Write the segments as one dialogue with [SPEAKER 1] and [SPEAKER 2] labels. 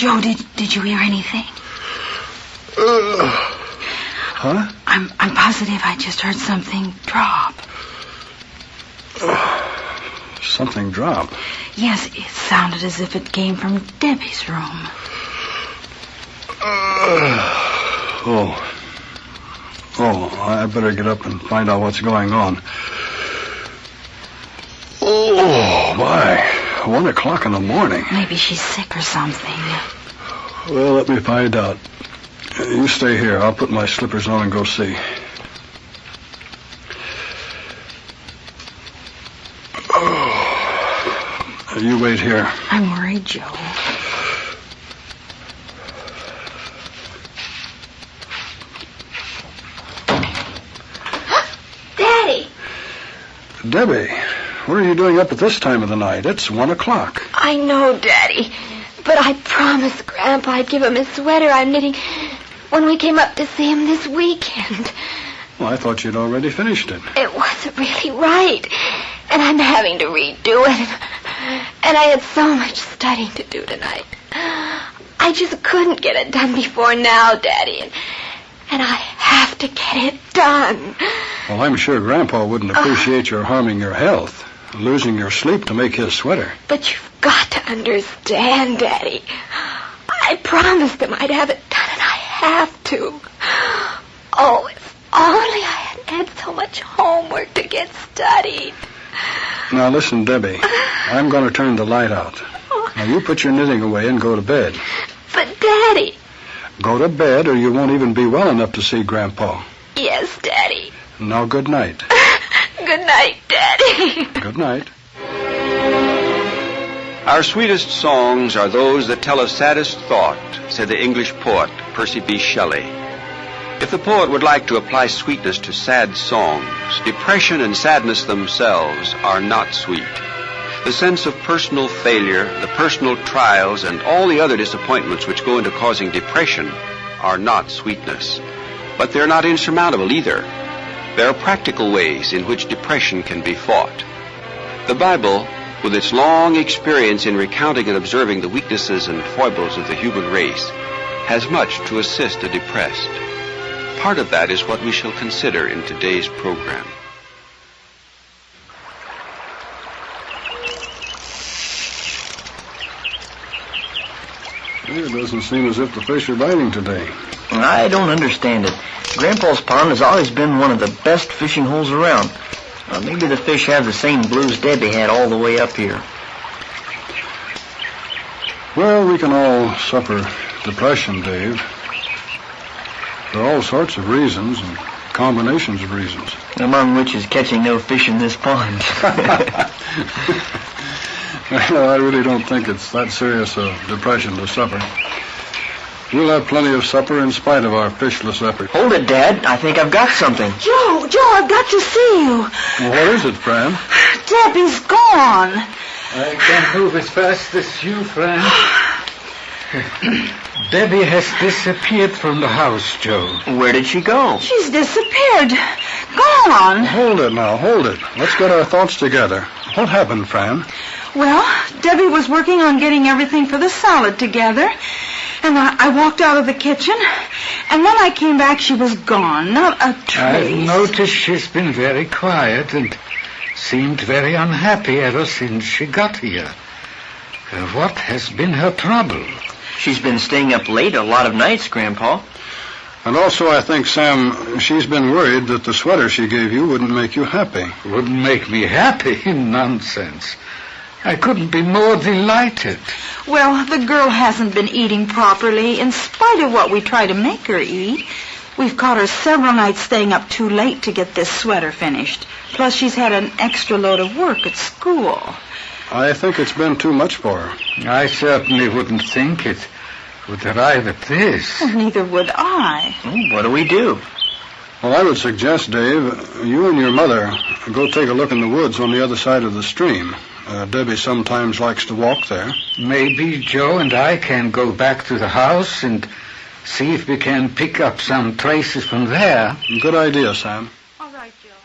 [SPEAKER 1] Joe, did you hear anything?
[SPEAKER 2] Huh?
[SPEAKER 1] I'm positive I just heard something drop.
[SPEAKER 2] Something drop?
[SPEAKER 1] Yes, it sounded as if it came from Debbie's room.
[SPEAKER 2] I better get up and find out what's going on. Oh, my. 1 o'clock in the morning.
[SPEAKER 1] Maybe she's sick or something.
[SPEAKER 2] Well, let me find out. You stay here. I'll put my slippers on and go see. You wait here.
[SPEAKER 1] I'm worried, Joe.
[SPEAKER 3] Daddy!
[SPEAKER 2] Debbie, what are you doing up at this time of the night? It's 1 o'clock.
[SPEAKER 3] I know, Daddy. But I promised Grandpa I'd give him his sweater I'm knitting when we came up to see him this weekend.
[SPEAKER 2] Well, I thought you'd already finished it.
[SPEAKER 3] It wasn't really right. And I'm having to redo it. And I had so much studying to do tonight. I just couldn't get it done before now, Daddy. And I have to get it done.
[SPEAKER 2] Well, I'm sure Grandpa wouldn't appreciate your harming your health, losing your sleep to make his sweater.
[SPEAKER 3] But you've got to understand, Daddy. I promised him I'd have it done, and I have to. Oh, if only I hadn't had so much homework to get studied.
[SPEAKER 2] Now, listen, Debbie. I'm going to turn the light out. Now, you put your knitting away and go to bed.
[SPEAKER 3] But, Daddy...
[SPEAKER 2] Go to bed or you won't even be well enough to see Grandpa.
[SPEAKER 3] Yes, Daddy.
[SPEAKER 2] Now, good night.
[SPEAKER 3] Good night, Daddy.
[SPEAKER 2] Good night.
[SPEAKER 4] Our sweetest songs are those that tell of saddest thought, said the English poet Percy B. Shelley. If the poet would like to apply sweetness to sad songs, depression and sadness themselves are not sweet. The sense of personal failure, the personal trials, and all the other disappointments which go into causing depression are not sweetness. But they're not insurmountable either. There are practical ways in which depression can be fought. The Bible, with its long experience in recounting and observing the weaknesses and foibles of the human race, has much to assist the depressed. Part of that is what we shall consider in today's program.
[SPEAKER 2] It doesn't seem as if the fish are biting today.
[SPEAKER 5] I don't understand it. Grandpa's pond has always been one of the best fishing holes around. Maybe the fish have the same blues Debbie had all the way up here.
[SPEAKER 2] Well, we can all suffer depression, Dave. There are all sorts of reasons and combinations of reasons.
[SPEAKER 5] Among which is catching no fish in this pond.
[SPEAKER 2] Well, I really don't think it's that serious a depression to suffer. We'll have plenty of supper in spite of our fishless effort.
[SPEAKER 5] Hold it, Dad. I think I've got something.
[SPEAKER 1] Joe, I've got to see you.
[SPEAKER 2] Well, what is it, Fran?
[SPEAKER 1] Debbie's gone.
[SPEAKER 6] I can't move as fast as you, Fran. Debbie has disappeared from the house, Joe.
[SPEAKER 5] Where did she go?
[SPEAKER 1] She's disappeared. Gone.
[SPEAKER 2] Hold it now, hold it. Let's get our thoughts together. What happened, Fran?
[SPEAKER 1] Well, Debbie was working on getting everything for the salad together. And I walked out of the kitchen, and when I came back, she was gone. Not a trace.
[SPEAKER 6] I've noticed she's been very quiet and seemed very unhappy ever since she got here. What has been her trouble?
[SPEAKER 5] She's been staying up late a lot of nights, Grandpa.
[SPEAKER 2] And also, I think, Sam, she's been worried that the sweater she gave you wouldn't make you happy.
[SPEAKER 6] Wouldn't make me happy? Nonsense. I couldn't be more delighted.
[SPEAKER 1] Well, the girl hasn't been eating properly, in spite of what we try to make her eat. We've caught her several nights staying up too late to get this sweater finished. Plus, she's had an extra load of work at school.
[SPEAKER 2] I think it's been too much for her.
[SPEAKER 6] I certainly wouldn't think it would arrive at this.
[SPEAKER 1] Well, neither would I.
[SPEAKER 5] What do we do?
[SPEAKER 2] Well, I would suggest, Dave, you and your mother go take a look in the woods on the other side of the stream. Debbie sometimes likes to walk there.
[SPEAKER 6] Maybe Joe and I can go back to the house and see if we can pick up some traces from there.
[SPEAKER 2] Good idea, Sam.
[SPEAKER 1] All right, Joe.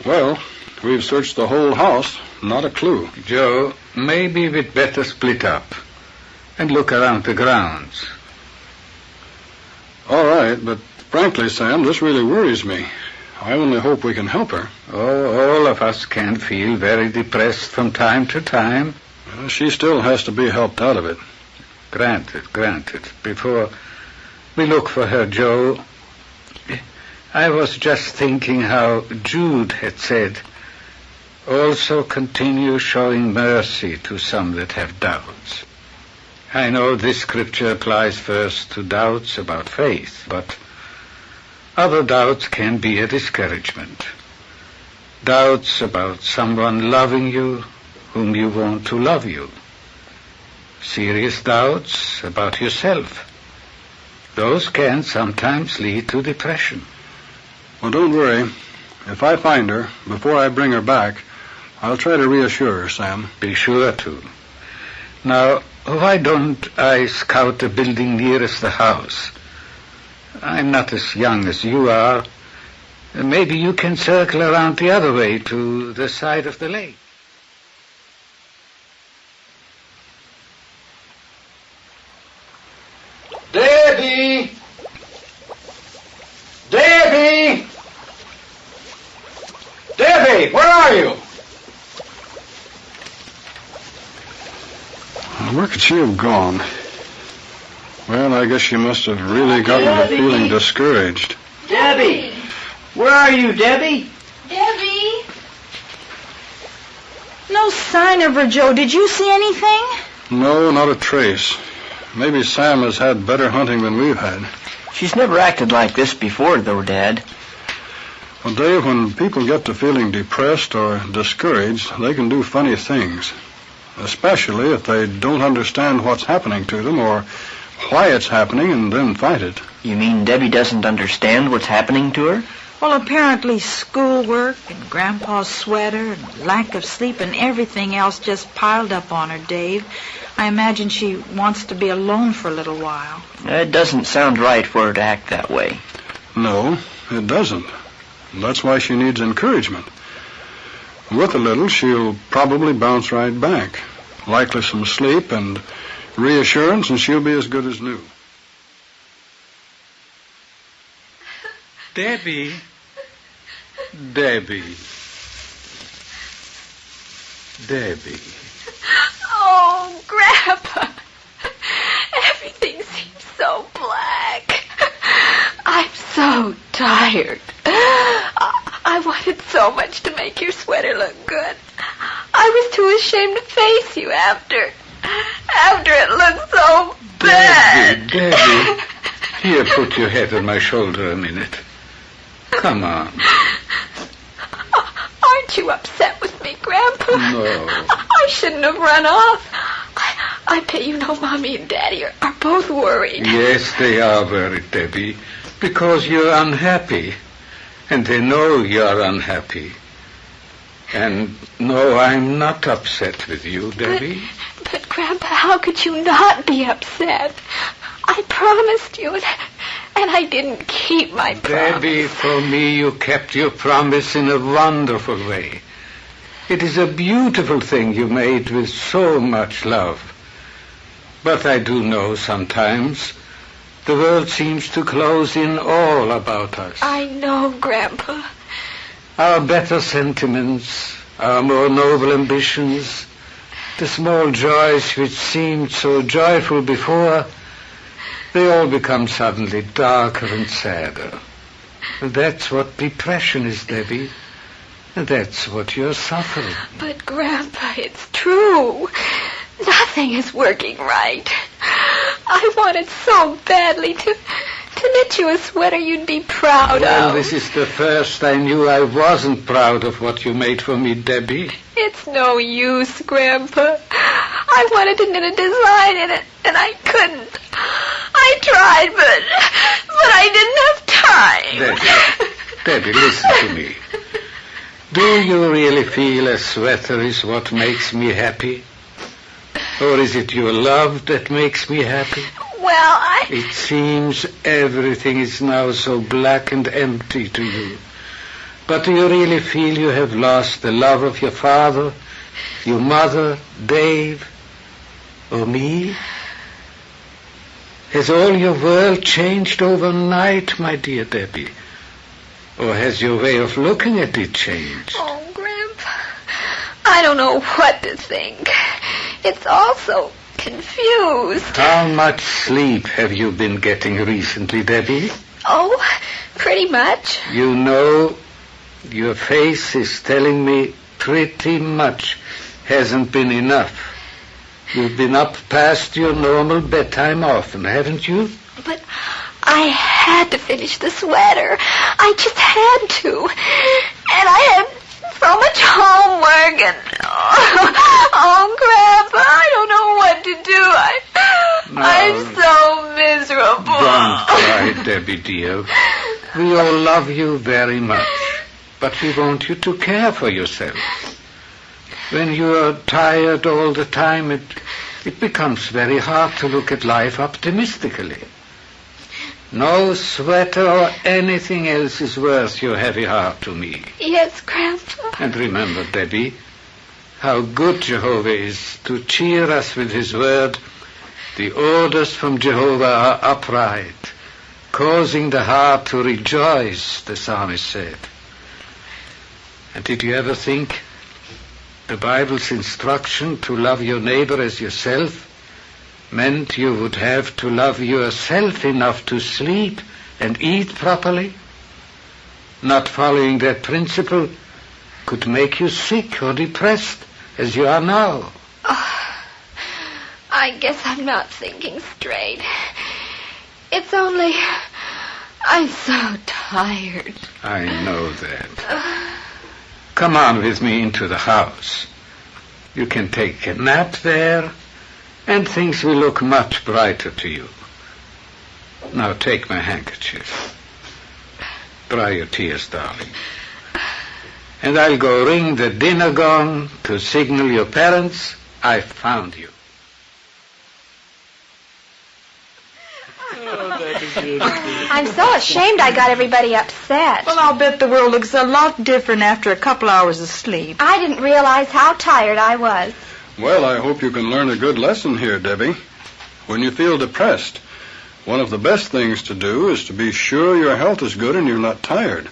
[SPEAKER 2] Well, We've searched the whole house. Not a clue.
[SPEAKER 6] Joe, maybe we'd better split up and look around the grounds.
[SPEAKER 2] All right, but frankly, Sam, this really worries me. I only hope we can help her.
[SPEAKER 6] Oh, all of us can feel very depressed from time to time.
[SPEAKER 2] Well, she still has to be helped out of it.
[SPEAKER 6] Granted. Before we look for her, Joe, I was just thinking how Jude had said, also continue showing mercy to some that have doubts. I know this scripture applies first to doubts about faith, but other doubts can be a discouragement. Doubts about someone loving you whom you want to love you. Serious doubts about yourself. Those can sometimes lead to depression.
[SPEAKER 2] Well, don't worry. If I find her, before I bring her back, I'll try to reassure her, Sam.
[SPEAKER 6] Be sure to. Now, why don't I scout the building nearest the house? I'm not as young as you are. Maybe you can circle around the other way to the side of the lake. Debbie! Debbie! Debbie, where are you?
[SPEAKER 2] Where could she have gone? Well, I guess she must have really gotten to feeling discouraged.
[SPEAKER 5] Debbie! Where are you, Debbie?
[SPEAKER 3] Debbie!
[SPEAKER 1] No sign of her, Joe. Did you see anything?
[SPEAKER 2] No, not a trace. Maybe Sam has had better hunting than we've had.
[SPEAKER 5] She's never acted like this before, though, Dad.
[SPEAKER 2] Well, Dave, when people get to feeling depressed or discouraged, they can do funny things. Especially if they don't understand what's happening to them or why it's happening and then fight it.
[SPEAKER 5] You mean Debbie doesn't understand what's happening to her?
[SPEAKER 1] Well, apparently schoolwork and Grandpa's sweater and lack of sleep and everything else just piled up on her, Dave. I imagine she wants to be alone for a little while.
[SPEAKER 5] It doesn't sound right for her to act that way.
[SPEAKER 2] No, it doesn't. That's why she needs encouragement. With a little, she'll probably bounce right back. Likely some sleep and reassurance, and she'll be as good as new.
[SPEAKER 6] Debbie.
[SPEAKER 3] Oh, Grandpa. Everything seems so black. I'm so tired. I wanted so much to make your sweater look good. I was too ashamed to face you after it looked so bad.
[SPEAKER 6] Debbie. Here, put your head on my shoulder a minute. Come on.
[SPEAKER 3] Aren't you upset with me, Grandpa?
[SPEAKER 6] No.
[SPEAKER 3] I shouldn't have run off. I bet you know Mommy and Daddy are both worried.
[SPEAKER 6] Yes, they are worried, Debbie, because you're unhappy. And they know you're unhappy. And no, I'm not upset with you, Debbie.
[SPEAKER 3] But Grandpa, how could you not be upset? I promised you, and I didn't keep my promise.
[SPEAKER 6] Debbie, for me, you kept your promise in a wonderful way. It is a beautiful thing you made with so much love. But I do know sometimes the world seems to close in all about us.
[SPEAKER 3] I know, Grandpa.
[SPEAKER 6] Our better sentiments, our more noble ambitions, the small joys which seemed so joyful before, they all become suddenly darker and sadder. That's what depression is, Debbie. And that's what you're suffering.
[SPEAKER 3] But, Grandpa, it's true. Nothing is working right. I wanted so badly to knit you a sweater you'd be proud
[SPEAKER 6] Well,
[SPEAKER 3] of.
[SPEAKER 6] this is the first I knew I wasn't proud of what you made for me, Debbie.
[SPEAKER 3] It's no use, Grandpa. I wanted to knit a design in it, and I couldn't. I tried, but I didn't have time.
[SPEAKER 6] Debbie, listen to me. Do you really feel a sweater is what makes me happy? Or is it your love that makes me happy?
[SPEAKER 3] Well,
[SPEAKER 6] It seems everything is now so black and empty to you. But do you really feel you have lost the love of your father, your mother, Dave, or me? Has all your world changed overnight, my dear Debbie? Or has your way of looking at it changed?
[SPEAKER 3] Oh, Grandpa, I don't know what to think. It's all so confused.
[SPEAKER 6] How much sleep have you been getting recently, Debbie?
[SPEAKER 3] Oh, pretty much.
[SPEAKER 6] You know, your face is telling me pretty much hasn't been enough. You've been up past your normal bedtime often, haven't you?
[SPEAKER 3] But I had to finish the sweater. I just had to. And I had so much homework and... Oh, Grandpa, I don't know what to do. I'm so miserable.
[SPEAKER 6] Don't cry, Debbie, dear. We all love you very much, but we want you to care for yourself. When you are tired all the time, it becomes very hard to look at life optimistically. No sweater or anything else is worth your heavy heart to me.
[SPEAKER 3] Yes, Grandpa.
[SPEAKER 6] And remember, Debbie, how good Jehovah is to cheer us with his word. The orders from Jehovah are upright, causing the heart to rejoice, the psalmist said. And did you ever think the Bible's instruction to love your neighbor as yourself meant you would have to love yourself enough to sleep and eat properly? Not following that principle could make you sick or depressed as you are now.
[SPEAKER 3] Oh, I guess I'm not thinking straight. It's only... I'm so tired.
[SPEAKER 6] I know that. Come on with me into the house. You can take a nap there, and things will look much brighter to you. Now take my handkerchief. Dry your tears, darling. And I'll go ring the dinner gong to signal your parents I've found you.
[SPEAKER 3] I'm so ashamed I got everybody upset.
[SPEAKER 1] Well, I'll bet the world looks a lot different after a couple hours of sleep.
[SPEAKER 3] I didn't realize how tired I was.
[SPEAKER 2] Well, I hope you can learn a good lesson here, Debbie. When you feel depressed, one of the best things to do is to be sure your health is good and you're not tired.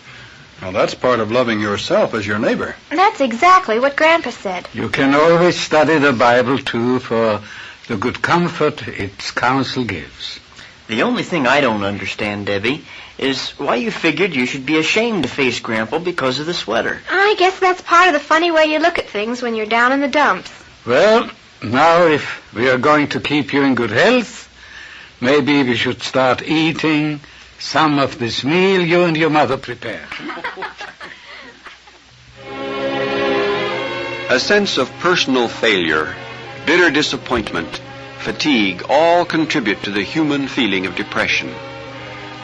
[SPEAKER 2] Now, that's part of loving yourself as your neighbor.
[SPEAKER 3] That's exactly what Grandpa said.
[SPEAKER 6] You can always study the Bible, too, for the good comfort its counsel gives.
[SPEAKER 5] The only thing I don't understand, Debbie, is why you figured you should be ashamed to face Grandpa because of the sweater.
[SPEAKER 3] I guess that's part of the funny way you look at things when you're down in the dumps.
[SPEAKER 6] Well, now if we are going to keep you in good health, maybe we should start eating some of this meal you and your mother prepared.
[SPEAKER 4] A sense of personal failure, bitter disappointment, fatigue all contribute to the human feeling of depression.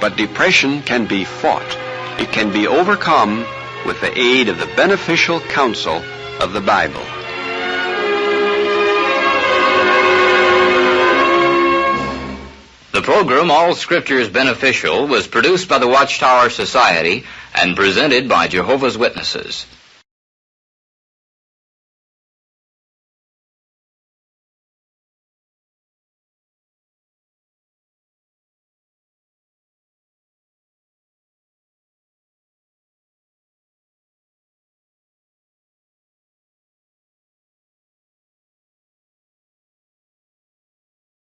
[SPEAKER 4] But depression can be fought. It can be overcome with the aid of the beneficial counsel of the Bible.
[SPEAKER 7] The program, All Scripture is Beneficial, was produced by the Watchtower Society and presented by Jehovah's Witnesses.